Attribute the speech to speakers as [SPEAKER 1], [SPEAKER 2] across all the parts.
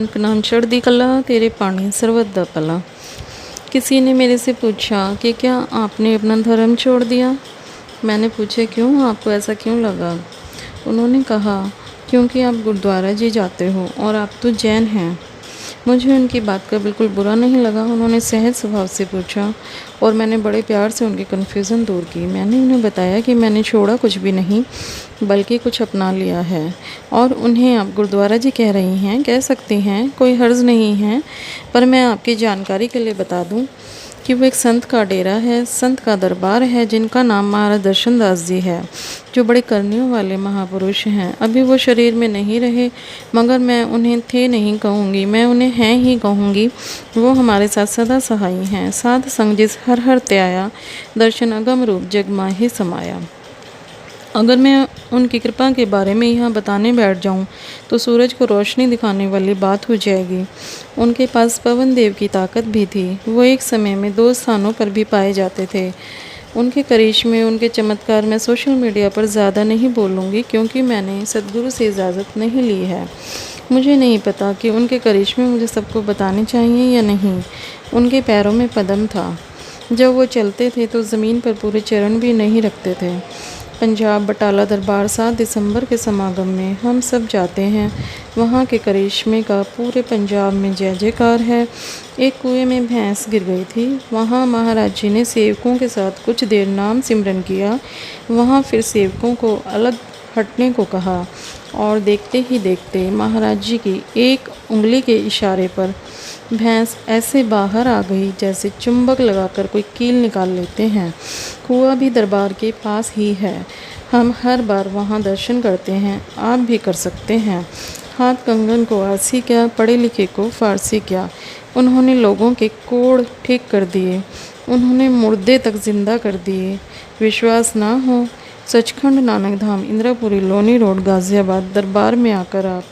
[SPEAKER 1] नाम चढ़दी कला तेरे पानी सर्वत दा भला। किसी ने मेरे से पूछा कि क्या आपने अपना धर्म छोड़ दिया। मैंने पूछा क्यों, आपको ऐसा क्यों लगा। उन्होंने कहा क्योंकि आप गुरुद्वारा जी जाते हो और आप तो जैन हैं। मुझे उनकी बात का बिल्कुल बुरा नहीं लगा। उन्होंने सहज स्वभाव से पूछा और मैंने बड़े प्यार से उनकी कन्फ्यूज़न दूर की। मैंने उन्हें बताया कि मैंने छोड़ा कुछ भी नहीं बल्कि कुछ अपना लिया है। और उन्हें आप गुरुद्वारा जी कह रही हैं, कह सकती हैं, कोई हर्ज नहीं है। पर मैं आपकी जानकारी के लिए बता दूं कि वो एक संत का डेरा है, संत का दरबार है, जिनका नाम महाराज दर्शन दास जी है, जो बड़े करने वाले महापुरुष हैं। अभी वो शरीर में नहीं रहे, मगर मैं उन्हें थे नहीं कहूँगी, मैं उन्हें हैं ही कहूँगी। वो हमारे साथ सदा सहाई हैं। साध संग जिस हर हर त्याया, दर्शन अगम रूप जग माहि समाया। अगर मैं उनकी कृपा के बारे में यहाँ बताने बैठ जाऊँ तो सूरज को रोशनी दिखाने वाली बात हो जाएगी। उनके पास पवन देव की ताकत भी थी। वो एक समय में 2 स्थानों पर भी पाए जाते थे। उनके करिश्मे, उनके चमत्कार मैं सोशल मीडिया पर ज़्यादा नहीं बोलूँगी, क्योंकि मैंने सदगुरु से इजाज़त नहीं ली है। मुझे नहीं पता कि उनके करिश्मे मुझे सबको बताने चाहिए या नहीं। उनके पैरों में पदम था। जब वो चलते थे तो ज़मीन पर पूरे चरण भी नहीं रखते थे। पंजाब बटाला दरबार 7 दिसंबर के समागम में हम सब जाते हैं। वहाँ के करिश्मे का पूरे पंजाब में जय जयकार है। एक कुएं में भैंस गिर गई थी। वहाँ महाराज जी ने सेवकों के साथ कुछ देर नाम सिमरन किया। वहाँ फिर सेवकों को अलग हटने को कहा और देखते ही देखते महाराज जी की एक उंगली के इशारे पर भैंस ऐसे बाहर आ गई जैसे चुंबक लगाकर कोई कील निकाल लेते हैं। कुआं भी दरबार के पास ही है। हम हर बार वहां दर्शन करते हैं, आप भी कर सकते हैं। हाथ कंगन को आरसी क्या, पढ़े लिखे को फारसी क्या। उन्होंने लोगों के कोड़ ठीक कर दिए, उन्होंने मुर्दे तक जिंदा कर दिए। विश्वास ना हो, सचखंड नानक धाम इंद्रापुरी लोनी रोड गाज़ियाबाद दरबार में आकर आप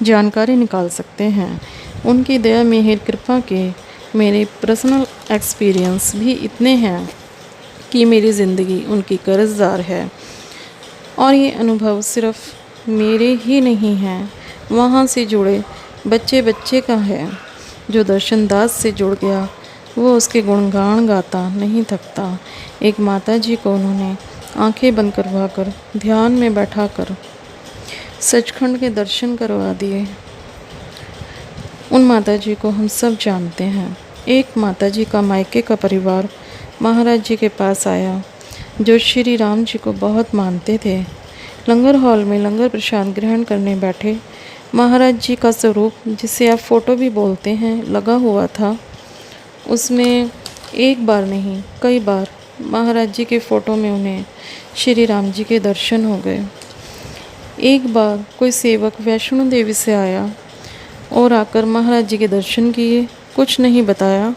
[SPEAKER 1] जानकारी निकाल सकते हैं। उनकी दया मेहर कृपा के मेरे पर्सनल एक्सपीरियंस भी इतने हैं कि मेरी ज़िंदगी उनकी कर्जदार है। और ये अनुभव सिर्फ मेरे ही नहीं हैं, वहाँ से जुड़े बच्चे बच्चे का है। जो दर्शन दास से जुड़ गया वो उसके गुणगान गाता नहीं थकता। एक माता जी को उन्होंने आंखें बंद करवा कर ध्यान में बैठा कर सचखंड के दर्शन करवा दिए। उन माता जी को हम सब जानते हैं। एक माता जी का मायके का परिवार महाराज जी के पास आया, जो श्री राम जी को बहुत मानते थे। लंगर हॉल में लंगर प्रसाद ग्रहण करने बैठे। महाराज जी का स्वरूप, जिसे आप फ़ोटो भी बोलते हैं, लगा हुआ था। उसमें एक बार नहीं कई बार महाराज जी के फ़ोटो में उन्हें श्री राम जी के दर्शन हो गए। एक बार कोई सेवक वैष्णो देवी से आया और आकर महाराज जी के दर्शन किए। कुछ नहीं बताया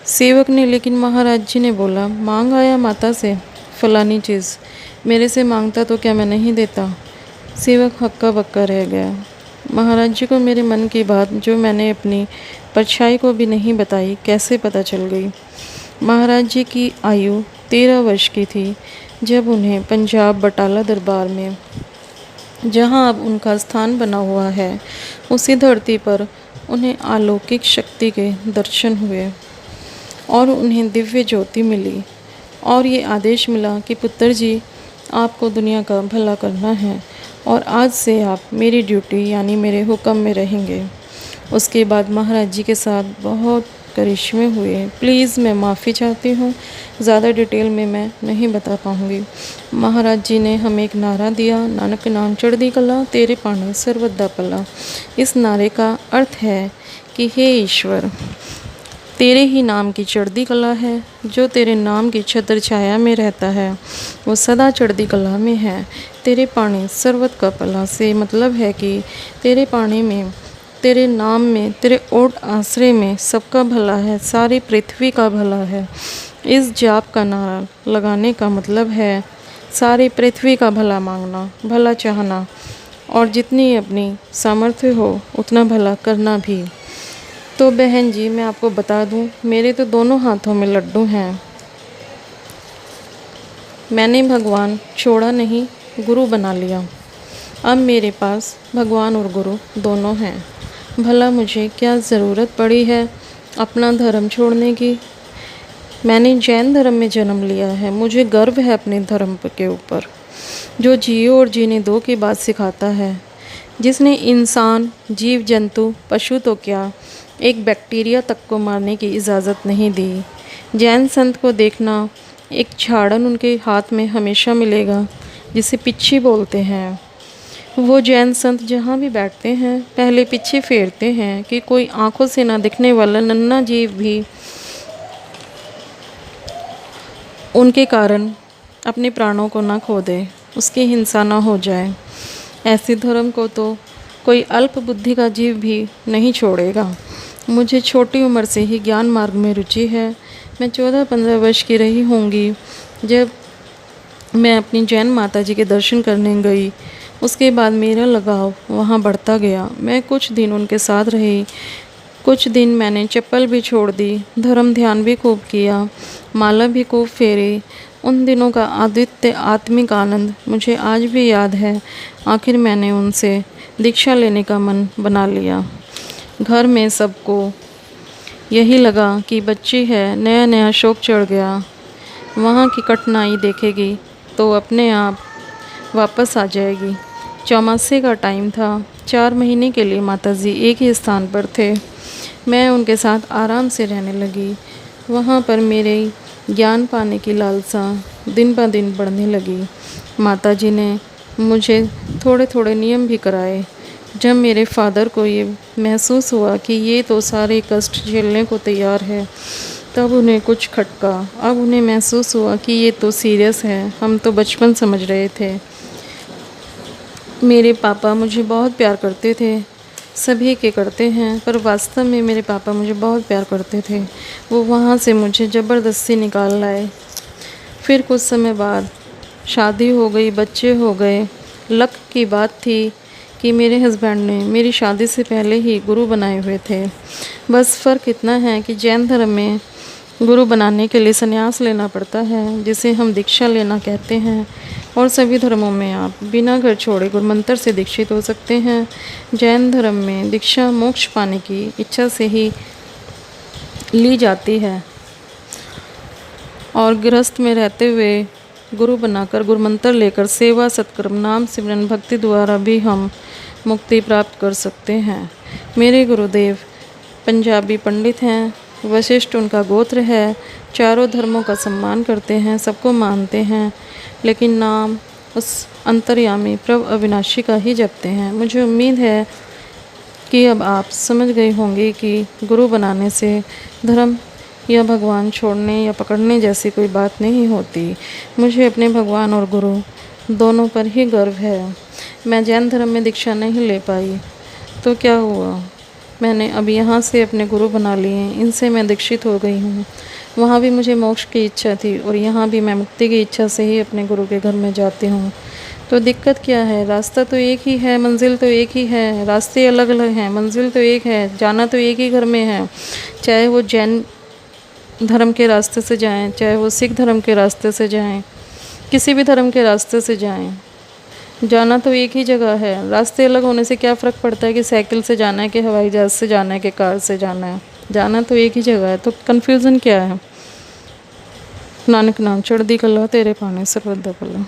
[SPEAKER 1] सेवक ने, लेकिन महाराज जी ने बोला, मांग आया माता से फलानी चीज़, मेरे से मांगता तो क्या मैं नहीं देता। सेवक हक्का बक्का रह गया। महाराज जी को मेरे मन की बात, जो मैंने अपनी परछाई को भी नहीं बताई, कैसे पता चल गई। महाराज जी की आयु 13 वर्ष की थी जब उन्हें पंजाब बटाला दरबार में, जहाँ अब उनका स्थान बना हुआ है, उसी धरती पर उन्हें अलौकिक शक्ति के दर्शन हुए और उन्हें दिव्य ज्योति मिली और ये आदेश मिला कि पुत्र जी, आपको दुनिया का भला करना है और आज से आप मेरी ड्यूटी यानी मेरे हुक्म में रहेंगे। उसके बाद महाराज जी के साथ बहुत करिश्मे हुए। प्लीज़ मैं माफ़ी चाहती हूँ, ज़्यादा डिटेल में मैं नहीं बता पाऊँगी। महाराज जी ने हमें एक नारा दिया, नानक नाम चढ़दी कला तेरे पानी सर्वत दा भला। इस नारे का अर्थ है कि हे ईश्वर, तेरे ही नाम की चढ़दी कला है। जो तेरे नाम की छत्र छाया में रहता है वो सदा चढ़दी कला में है। तेरे पानी सर्वत का भला से मतलब है कि तेरे पानी में, तेरे नाम में, तेरे ओट आश्रय में सबका भला है, सारी पृथ्वी का भला है। इस जाप का नारा लगाने का मतलब है सारी पृथ्वी का भला मांगना, भला चाहना और जितनी अपनी सामर्थ्य हो उतना भला करना भी। तो बहन जी, मैं आपको बता दूं, मेरे तो दोनों हाथों में लड्डू हैं। मैंने भगवान छोड़ा नहीं, गुरु बना लिया। अब मेरे पास भगवान और गुरु दोनों हैं। भला मुझे क्या ज़रूरत पड़ी है अपना धर्म छोड़ने की। मैंने जैन धर्म में जन्म लिया है, मुझे गर्व है अपने धर्म के ऊपर, जो जियो और जीने दो की बात सिखाता है, जिसने इंसान, जीव जंतु, पशु तो क्या, एक बैक्टीरिया तक को मारने की इजाज़त नहीं दी। जैन संत को देखना, एक झाड़न उनके हाथ में हमेशा मिलेगा जिसे पिच्छी बोलते हैं। वो जैन संत जहाँ भी बैठते हैं पहले पीछे फेरते हैं कि कोई आंखों से ना दिखने वाला नन्हा जीव भी उनके कारण अपने प्राणों को ना खो दे, उसकी हिंसा ना हो जाए। ऐसे धर्म को तो कोई अल्प बुद्धि का जीव भी नहीं छोड़ेगा। मुझे छोटी उम्र से ही ज्ञान मार्ग में रुचि है। मैं 14-15 वर्ष की रही होंगी जब मैं अपनी जैन माता जी के दर्शन करने गई। उसके बाद मेरा लगाव वहाँ बढ़ता गया। मैं कुछ दिन उनके साथ रही। कुछ दिन मैंने चप्पल भी छोड़ दी, धर्म ध्यान भी खूब किया, माला भी खूब फेरी। उन दिनों का अद्वितीय आत्मिक आनंद मुझे आज भी याद है। आखिर मैंने उनसे दीक्षा लेने का मन बना लिया। घर में सबको यही लगा कि बच्ची है, नया नया शौक चढ़ गया, वहाँ की कठिनाई देखेगी तो अपने आप वापस आ जाएगी। चौमासे का टाइम था। 4 महीने के लिए माताजी एक ही स्थान पर थे। मैं उनके साथ आराम से रहने लगी। वहाँ पर मेरे ज्ञान पाने की लालसा दिन ब दिन बढ़ने लगी। माताजी ने मुझे थोड़े थोड़े नियम भी कराए। जब मेरे फादर को ये महसूस हुआ कि ये तो सारे कष्ट झेलने को तैयार है, तब उन्हें कुछ खटका। अब उन्हें महसूस हुआ कि ये तो सीरियस है। हम तो बचपन समझ रहे थे। मेरे पापा मुझे बहुत प्यार करते थे, सभी के करते हैं, पर वास्तव में मेरे पापा मुझे बहुत प्यार करते थे। वो वहाँ से मुझे ज़बरदस्ती निकाल लाए। फिर कुछ समय बाद शादी हो गई, बच्चे हो गए। लक की बात थी कि मेरे हस्बैंड ने मेरी शादी से पहले ही गुरु बनाए हुए थे। बस फ़र्क इतना है कि जैन धर्म में गुरु बनाने के लिए संन्यास लेना पड़ता है, जिसे हम दीक्षा लेना कहते हैं, और सभी धर्मों में आप बिना घर छोड़े गुरुमंत्र से दीक्षित हो सकते हैं। जैन धर्म में दीक्षा मोक्ष पाने की इच्छा से ही ली जाती है, और गृहस्थ में रहते हुए गुरु बनाकर गुरुमंत्र लेकर सेवा, सत्कर्म, नाम सिमरन, भक्ति द्वारा भी हम मुक्ति प्राप्त कर सकते हैं। मेरे गुरुदेव पंजाबी पंडित हैं, वशिष्ठ उनका गोत्र है, चारों धर्मों का सम्मान करते हैं, सबको मानते हैं, लेकिन नाम उस अंतर्यामी प्रभु अविनाशी का ही जपते हैं। मुझे उम्मीद है कि अब आप समझ गए होंगे कि गुरु बनाने से धर्म या भगवान छोड़ने या पकड़ने जैसी कोई बात नहीं होती। मुझे अपने भगवान और गुरु दोनों पर ही गर्व है। मैं जैन धर्म में दीक्षा नहीं ले पाई तो क्या हुआ, मैंने अब यहाँ से अपने गुरु बना लिए, इनसे मैं दीक्षित हो गई हूँ। वहाँ भी मुझे मोक्ष की इच्छा थी और यहाँ भी मैं मुक्ति की इच्छा से ही अपने गुरु के घर में जाती हूँ। तो दिक्कत क्या है? रास्ता तो एक ही है, मंजिल तो एक ही है। रास्ते अलग अलग हैं, मंजिल तो एक है, जाना तो एक ही घर में है। चाहे वो जैन धर्म के रास्ते से जाएं, चाहे वो सिख धर्म के रास्ते से जाएं, किसी भी धर्म के रास्ते से जाएं, जाना तो एक ही जगह है। रास्ते अलग होने से क्या फ़र्क पड़ता है कि साइकिल से जाना है कि हवाई जहाज़ से जाना है कि कार से जाना है, जाना तो एक ही जगह है। तो कन्फ्यूज़न क्या है? नानक नाम चढ़दी कला तेरे पानी सर्वदा भला।